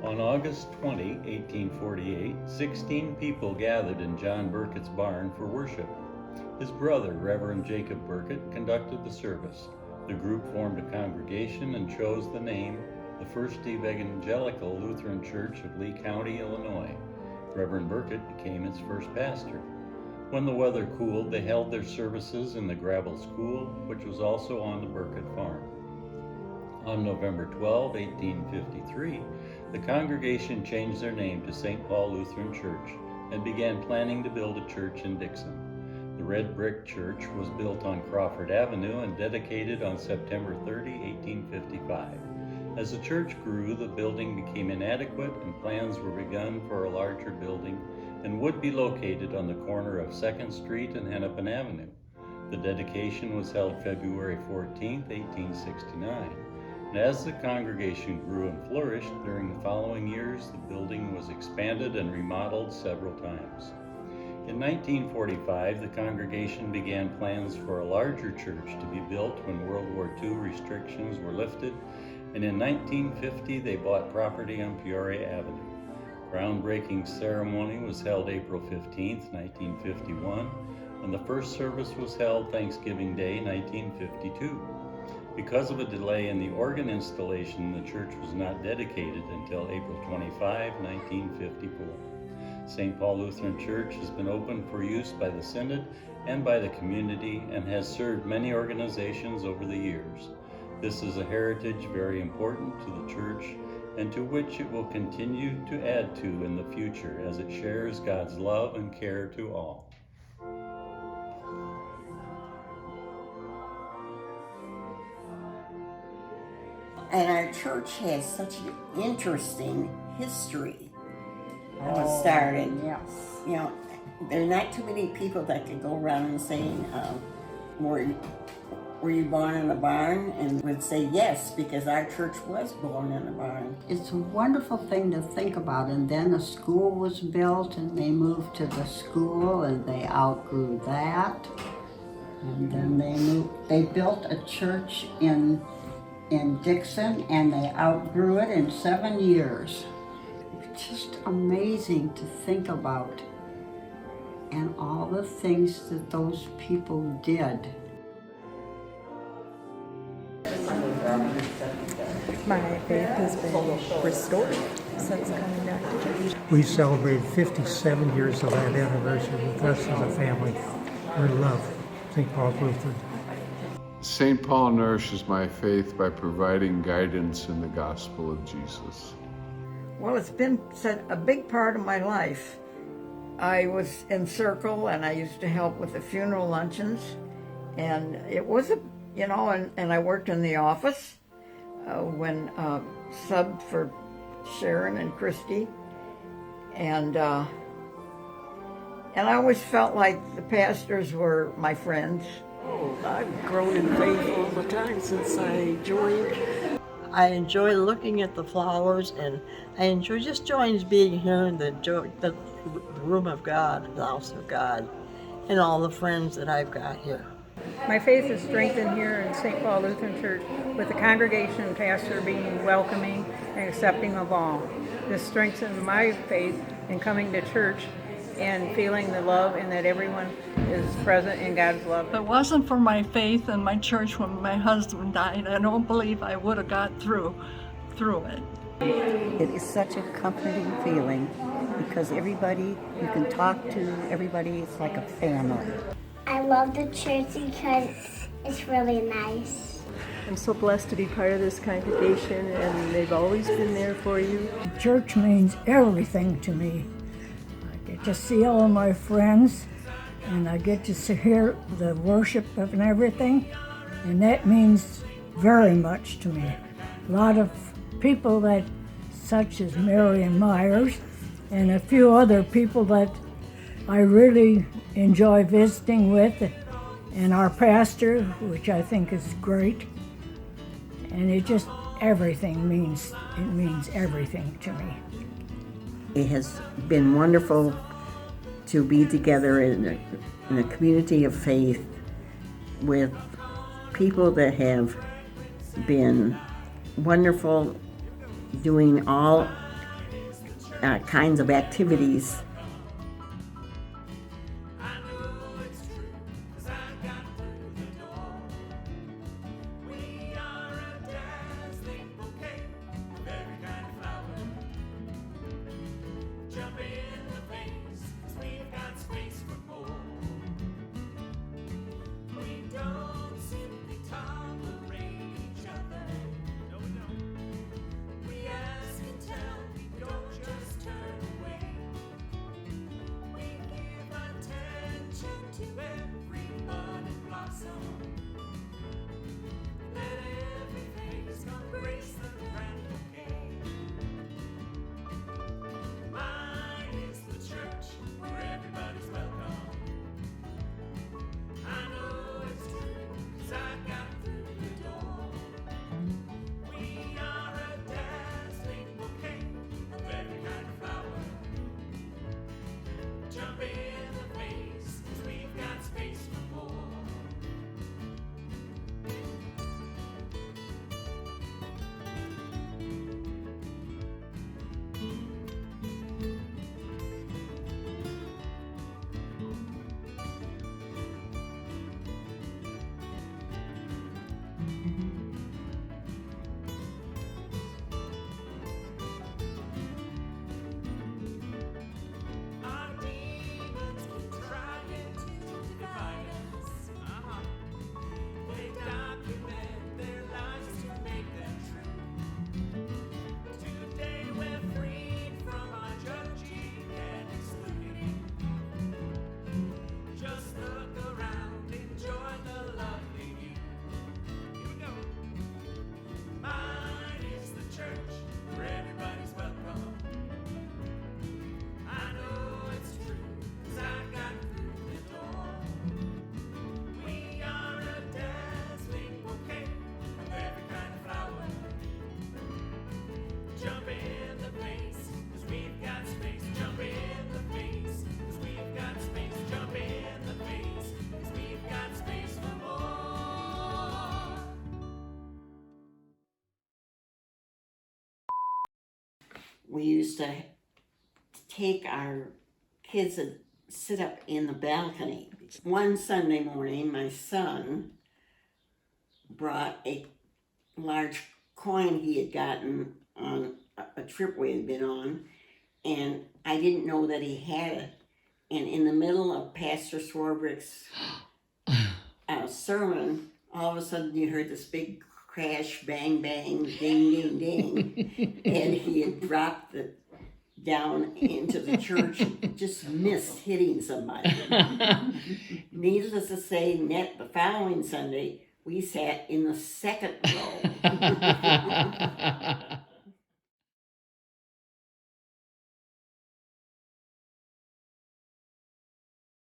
On August 20, 1848, 16 people gathered in John Burkett's barn for worship. His brother, Reverend Jacob Burkett, conducted the service. The group formed a congregation and chose the name, the First Evangelical Lutheran Church of Lee County, Illinois. Reverend Burkett became its first pastor. When the weather cooled, they held their services in the gravel school, which was also on the Burkett farm. On November 12, 1853, the congregation changed their name to St. Paul Lutheran Church and began planning to build a church in Dixon. The red brick church was built on Crawford Avenue and dedicated on September 30, 1855. As the church grew, the building became inadequate and plans were begun for a larger building and would be located on the corner of 2nd Street and Hennepin Avenue. The dedication was held February 14, 1869. And as the congregation grew and flourished during the following years, the building was expanded and remodeled several times. In 1945, the congregation began plans for a larger church to be built when World War II restrictions were lifted, and in 1950 they bought property on Peoria Avenue. Groundbreaking ceremony was held April 15, 1951, and the first service was held Thanksgiving Day, 1952. Because of a delay in the organ installation, the church was not dedicated until April 25, 1954. St. Paul Lutheran Church has been open for use by the Synod and by the community and has served many organizations over the years. This is a heritage very important to the church and to which it will continue to add to in the future as it shares God's love and care to all. And our church has such an interesting history. It was started. Yes. You know, there are not too many people that can go around and say, were you born in a barn? And would say yes, because our church was born in a barn. It's a wonderful thing to think about. And then a school was built and they moved to the school and they outgrew that. And then they built a church in Dixon and they outgrew it in 7 years. It's just amazing to think about and all the things that those people did. My faith has been restored since coming back to church. We celebrated 57 years of that anniversary with us as a family. We love St. Paul's Lutheran. St. Paul nourishes my faith by providing guidance in the gospel of Jesus. Well, it's been a big part of my life. I was in Circle and I used to help with the funeral luncheons. And it was and I worked in the office when subbed for Sharon and Christy. And I always felt like the pastors were my friends. Oh, I've grown in faith all the time since I joined. I enjoy looking at the flowers, and I enjoy being here in the room of God, the house of God, and all the friends that I've got here. My faith is strengthened here in St. Paul Lutheran Church with the congregation and pastor being welcoming and accepting of all. This strengthens my faith in coming to church and feeling the love and that everyone is present in God's love. If it wasn't for my faith in my church when my husband died, I don't believe I would have got through it. It is such a comforting feeling because everybody, you can talk to everybody, it's like a family. I love the church because it's really nice. I'm so blessed to be part of this congregation, and they've always been there for you. Church means everything to me. I get to see all my friends, and I get to hear the worship and everything, and that means very much to me. A lot of people that, such as Marion Myers, and a few other people that I really enjoy visiting with, and our pastor, which I think is great. And it just, everything means everything to me. It has been wonderful to be together in a community of faith with people that have been wonderful, doing all kinds of activities. We used to take our kids and sit up in the balcony. One Sunday morning, my son brought a large coin he had gotten on a trip we had been on, and I didn't know that he had it. And in the middle of Pastor Swarbrick's sermon, all of a sudden you heard this big crash, bang, bang, ding, ding, ding, and he had dropped it down into the church and just missed hitting somebody. Needless to say, the following Sunday, we sat in the second row.